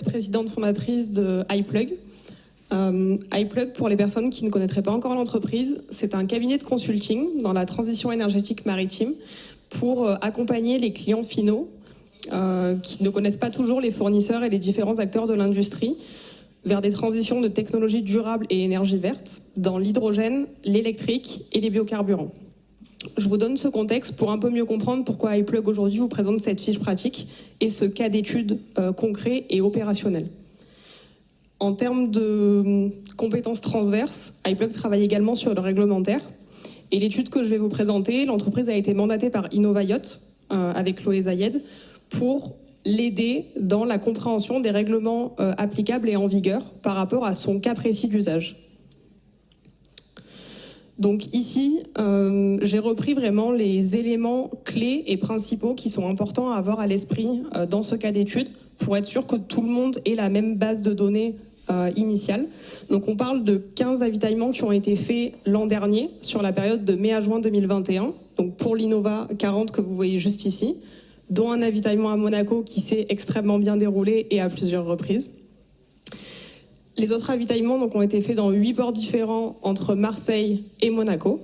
Présidente fondatrice de iPlug. iPlug, pour les personnes qui ne connaîtraient pas encore l'entreprise, c'est un cabinet de consulting dans la transition énergétique maritime pour accompagner les clients finaux qui ne connaissent pas toujours les fournisseurs et les différents acteurs de l'industrie vers des transitions de technologies durables et énergie verte dans l'hydrogène, l'électrique et les biocarburants. Je vous donne ce contexte pour un peu mieux comprendre pourquoi iPlug aujourd'hui vous présente cette fiche pratique et ce cas d'étude concret et opérationnel. En termes de compétences transverses, iPlug travaille également sur le réglementaire. Et l'étude que je vais vous présenter, l'entreprise a été mandatée par InnovaYacht avec Chloé Zayed pour l'aider dans la compréhension des règlements applicables et en vigueur par rapport à son cas précis d'usage. Donc ici, j'ai repris vraiment les éléments clés et principaux qui sont importants à avoir à l'esprit dans ce cas d'étude pour être sûr que tout le monde ait la même base de données initiale. Donc on parle de 15 avitaillements qui ont été faits l'an dernier sur la période de mai à juin 2021, donc pour l'Innova 40 que vous voyez juste ici, dont un avitaillement à Monaco qui s'est extrêmement bien déroulé et à plusieurs reprises. Les autres avitaillements donc, ont été faits dans 8 ports différents entre Marseille et Monaco.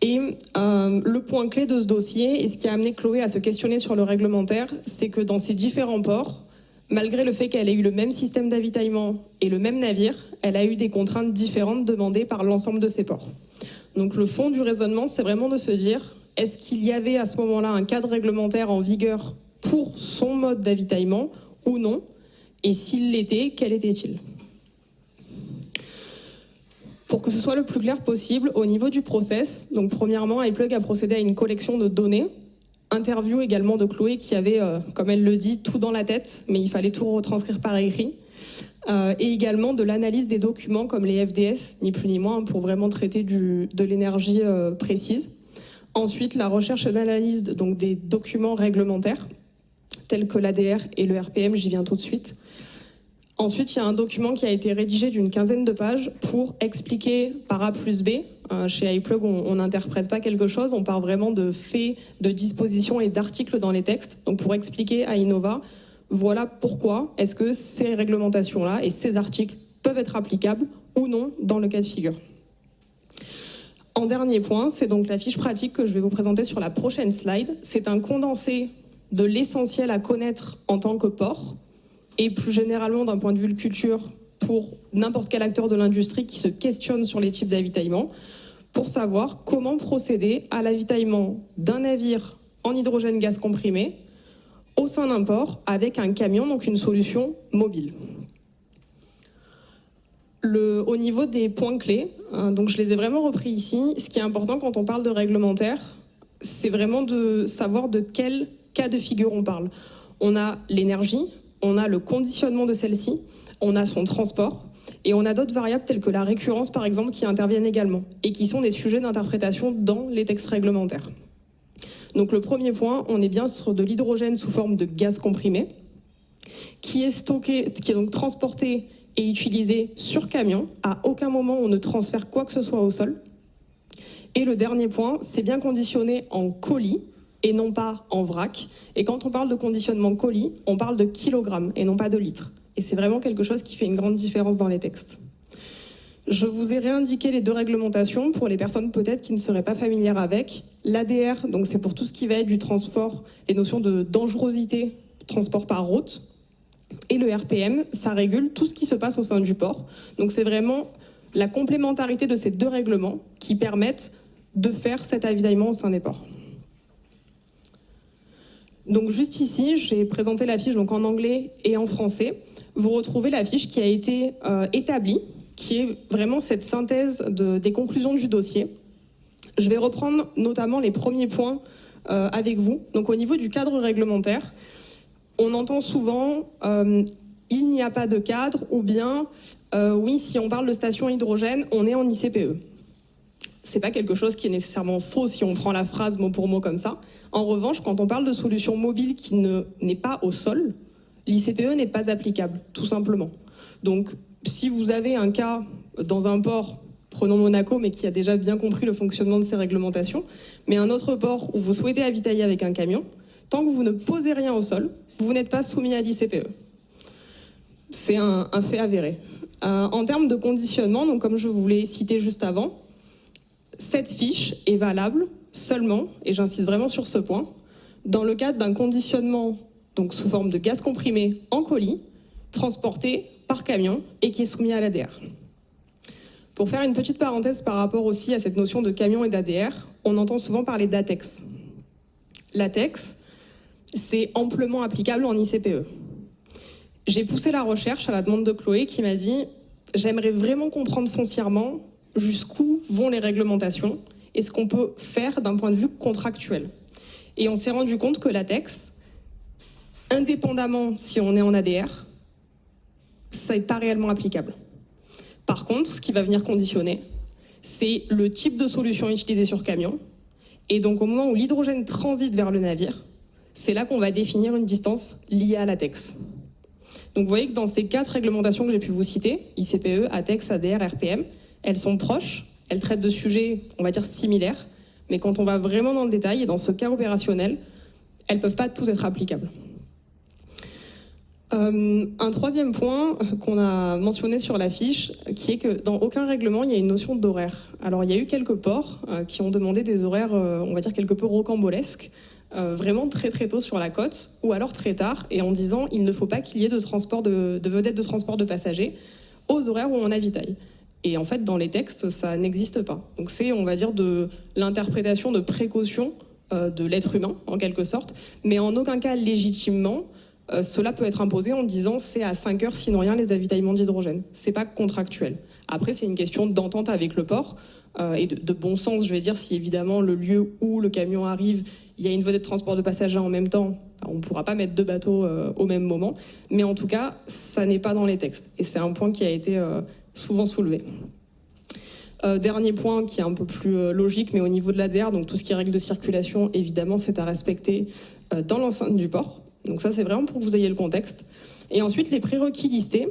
Et le point clé de ce dossier, et ce qui a amené Chloé à se questionner sur le réglementaire, c'est que dans ces différents ports, malgré le fait qu'elle ait eu le même système d'avitaillement et le même navire, elle a eu des contraintes différentes demandées par l'ensemble de ces ports. Donc le fond du raisonnement, c'est vraiment de se dire, est-ce qu'il y avait à ce moment-là un cadre réglementaire en vigueur pour son mode d'avitaillement ou non? Et s'il l'était, quel était-il? Pour que ce soit le plus clair possible, au niveau du process, donc premièrement, iPlug a procédé à une collection de données, interview également de Chloé qui avait, comme elle le dit, tout dans la tête, mais il fallait tout retranscrire par écrit, et également de l'analyse des documents comme les FDS, ni plus ni moins, pour vraiment traiter de l'énergie précise. Ensuite, la recherche et l'analyse donc, des documents réglementaires, tels que l'ADR et le RPM, j'y viens tout de suite. Ensuite, il y a un document qui a été rédigé d'une 15aine de pages pour expliquer par A plus B. Chez iPlug, on n'interprète pas quelque chose, on part vraiment de faits, de dispositions et d'articles dans les textes. Donc pour expliquer à Innova, voilà pourquoi est-ce que ces réglementations-là et ces articles peuvent être applicables ou non dans le cas de figure. En dernier point, c'est donc la fiche pratique que je vais vous présenter sur la prochaine slide. C'est un condensé de l'essentiel à connaître en tant que port, et plus généralement d'un point de vue culture pour n'importe quel acteur de l'industrie qui se questionne sur les types d'avitaillement, pour savoir comment procéder à l'avitaillement d'un navire en hydrogène gaz comprimé au sein d'un port avec un camion, donc une solution mobile. Au niveau des points clés, donc je les ai vraiment repris ici, ce qui est important quand on parle de réglementaire, c'est vraiment de savoir de quel cas de figure on parle. On a l'énergie, on a le conditionnement de celle-ci, on a son transport, et on a d'autres variables telles que la récurrence, par exemple, qui interviennent également, et qui sont des sujets d'interprétation dans les textes réglementaires. Donc le premier point, on est bien sur de l'hydrogène sous forme de gaz comprimé, qui est stocké, qui est donc transporté et utilisé sur camion. À aucun moment on ne transfère quoi que ce soit au sol. Et le dernier point, c'est bien conditionné en colis, et non pas en vrac. Et quand on parle de conditionnement colis, on parle de kilogrammes et non pas de litres. Et c'est vraiment quelque chose qui fait une grande différence dans les textes. Je vous ai réindiqué les deux réglementations pour les personnes peut-être qui ne seraient pas familières avec. L'ADR, donc c'est pour tout ce qui va être du transport, les notions de dangerosité, transport par route. Et le RPM, ça régule tout ce qui se passe au sein du port. Donc c'est vraiment la complémentarité de ces deux règlements qui permettent de faire cet avitaillement au sein des ports. Donc juste ici, j'ai présenté la fiche donc en anglais et en français. Vous retrouvez la fiche qui a été établie, qui est vraiment cette synthèse des conclusions du dossier. Je vais reprendre notamment les premiers points avec vous. Donc au niveau du cadre réglementaire, on entend souvent il n'y a pas de cadre ou bien oui, si on parle de station hydrogène, on est en ICPE. C'est pas quelque chose qui est nécessairement faux si on prend la phrase mot pour mot comme ça. En revanche, quand on parle de solution mobile qui n'est pas au sol, l'ICPE n'est pas applicable, tout simplement. Donc, si vous avez un cas dans un port, prenons Monaco, mais qui a déjà bien compris le fonctionnement de ces réglementations, mais un autre port où vous souhaitez avitailler avec un camion, tant que vous ne posez rien au sol, vous n'êtes pas soumis à l'ICPE. C'est un fait avéré. En termes de conditionnement, donc comme je vous l'ai cité juste avant, cette fiche est valable seulement, et j'insiste vraiment sur ce point, dans le cadre d'un conditionnement donc sous forme de gaz comprimé en colis, transporté par camion et qui est soumis à l'ADR. Pour faire une petite parenthèse par rapport aussi à cette notion de camion et d'ADR, on entend souvent parler d'ATEX. L'ATEX, c'est amplement applicable en ICPE. J'ai poussé la recherche à la demande de Chloé qui m'a dit « J'aimerais vraiment comprendre foncièrement jusqu'où vont les réglementations et ce qu'on peut faire d'un point de vue contractuel. » Et on s'est rendu compte que l'ATEX, indépendamment si on est en ADR, ça n'est pas réellement applicable. Par contre, ce qui va venir conditionner, c'est le type de solution utilisée sur camion. Et donc au moment où l'hydrogène transite vers le navire, c'est là qu'on va définir une distance liée à l'ATEX. Donc vous voyez que dans ces 4 réglementations que j'ai pu vous citer, ICPE, ATEX, ADR, RPM, elles sont proches, elles traitent de sujets, on va dire, similaires, mais quand on va vraiment dans le détail et dans ce cas opérationnel, elles ne peuvent pas toutes être applicables. Un troisième point qu'on a mentionné sur la fiche, qui est que dans aucun règlement, il y a une notion d'horaire. Alors il y a eu quelques ports qui ont demandé des horaires, on va dire, quelque peu rocambolesques, vraiment très très tôt sur la côte, ou alors très tard, et en disant il ne faut pas qu'il y ait de transport de vedettes de transport de passagers aux horaires où on avitaille. Et en fait, dans les textes, ça n'existe pas. Donc c'est, on va dire, de l'interprétation de précaution de l'être humain, en quelque sorte, mais en aucun cas légitimement, cela peut être imposé en disant c'est à 5 heures sinon rien les avitaillements d'hydrogène. C'est pas contractuel. Après, c'est une question d'entente avec le port et de bon sens, je vais dire, si évidemment le lieu où le camion arrive, il y a une vedette de transport de passagers en même temps, on ne pourra pas mettre 2 bateaux au même moment, mais en tout cas, ça n'est pas dans les textes. Et c'est un point qui a été souvent soulevé. Dernier point qui est un peu plus logique, mais au niveau de l'ADR, donc tout ce qui est règles de circulation, évidemment, c'est à respecter dans l'enceinte du port. Donc ça, c'est vraiment pour que vous ayez le contexte. Et ensuite, les prérequis listés,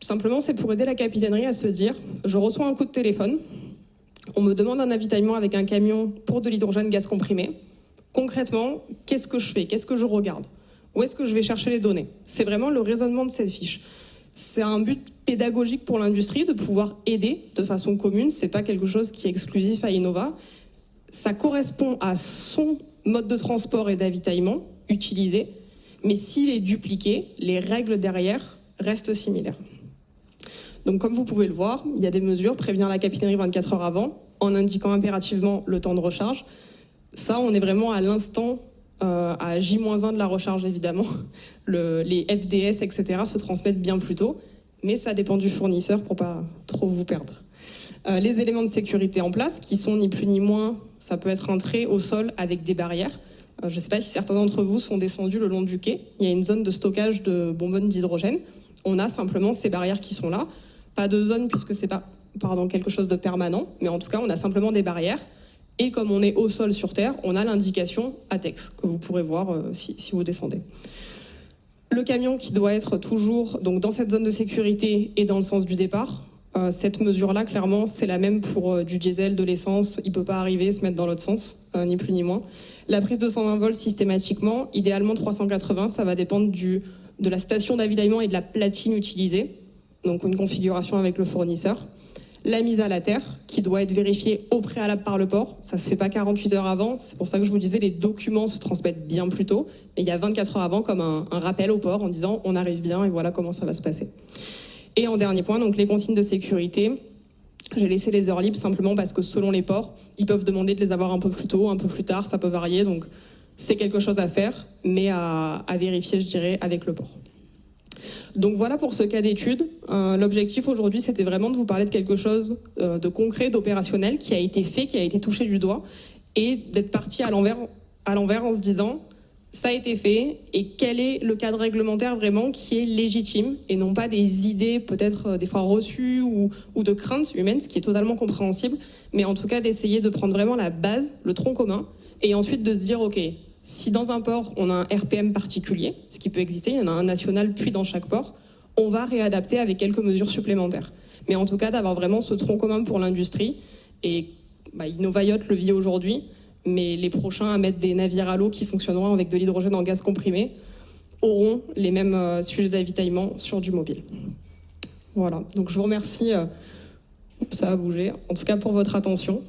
simplement, c'est pour aider la capitainerie à se dire, je reçois un coup de téléphone, on me demande un avitaillement avec un camion pour de l'hydrogène gaz comprimé. Concrètement, qu'est-ce que je fais? Qu'est-ce que je regarde? Où est-ce que je vais chercher les données? C'est vraiment le raisonnement de cette fiche. C'est un but pédagogique pour l'industrie de pouvoir aider de façon commune. C'est pas quelque chose qui est exclusif à Innova. Ça correspond à son mode de transport et d'avitaillement utilisé, mais s'il est dupliqué, les règles derrière restent similaires. Donc comme vous pouvez le voir, il y a des mesures, prévenir la capitainerie 24 heures avant, en indiquant impérativement le temps de recharge. Ça, on est vraiment à l'instant, à J-1 de la recharge évidemment. Les FDS, etc. se transmettent bien plus tôt, mais ça dépend du fournisseur pour pas trop vous perdre. Les éléments de sécurité en place, qui sont ni plus ni moins, ça peut être un trait au sol avec des barrières. Je ne sais pas si certains d'entre vous sont descendus le long du quai. Il y a une zone de stockage de bonbonnes d'hydrogène. On a simplement ces barrières qui sont là. Pas de zone puisque c'est pas quelque chose de permanent, mais en tout cas, on a simplement des barrières. Et comme on est au sol sur Terre, on a l'indication ATEX que vous pourrez voir si vous descendez. Le camion qui doit être toujours donc, dans cette zone de sécurité et dans le sens du départ. Cette mesure-là, clairement, c'est la même pour du diesel, de l'essence. Il ne peut pas arriver et se mettre dans l'autre sens, ni plus ni moins. La prise de 120 volts systématiquement, idéalement 380, ça va dépendre de la station d'avitaillement et de la platine utilisée. Donc une configuration avec le fournisseur. La mise à la terre, qui doit être vérifiée au préalable par le port. Ça ne se fait pas 48 heures avant. C'est pour ça que je vous disais, les documents se transmettent bien plus tôt. Mais il y a 24 heures avant comme un rappel au port en disant on arrive bien et voilà comment ça va se passer. Et en dernier point, donc les consignes de sécurité. J'ai laissé les heures libres simplement parce que selon les ports, ils peuvent demander de les avoir un peu plus tôt, un peu plus tard, ça peut varier. Donc c'est quelque chose à faire, mais à vérifier, je dirais, avec le port. Donc voilà pour ce cas d'étude. L'objectif aujourd'hui, c'était vraiment de vous parler de quelque chose de concret, d'opérationnel, qui a été fait, qui a été touché du doigt, et d'être parti à l'envers en se disant ça a été fait, et quel est le cadre réglementaire vraiment qui est légitime, et non pas des idées peut-être des fois reçues ou de craintes humaines, ce qui est totalement compréhensible, mais en tout cas d'essayer de prendre vraiment la base, le tronc commun, et ensuite de se dire ok, si dans un port on a un RPM particulier, ce qui peut exister, il y en a un national puis dans chaque port, on va réadapter avec quelques mesures supplémentaires. Mais en tout cas d'avoir vraiment ce tronc commun pour l'industrie, et Innova Yacht le vit aujourd'hui, mais les prochains à mettre des navires à l'eau qui fonctionneront avec de l'hydrogène en gaz comprimé, auront les mêmes sujets d'avitaillement sur du mobile. Voilà, donc je vous remercie, ça a bougé, en tout cas pour votre attention.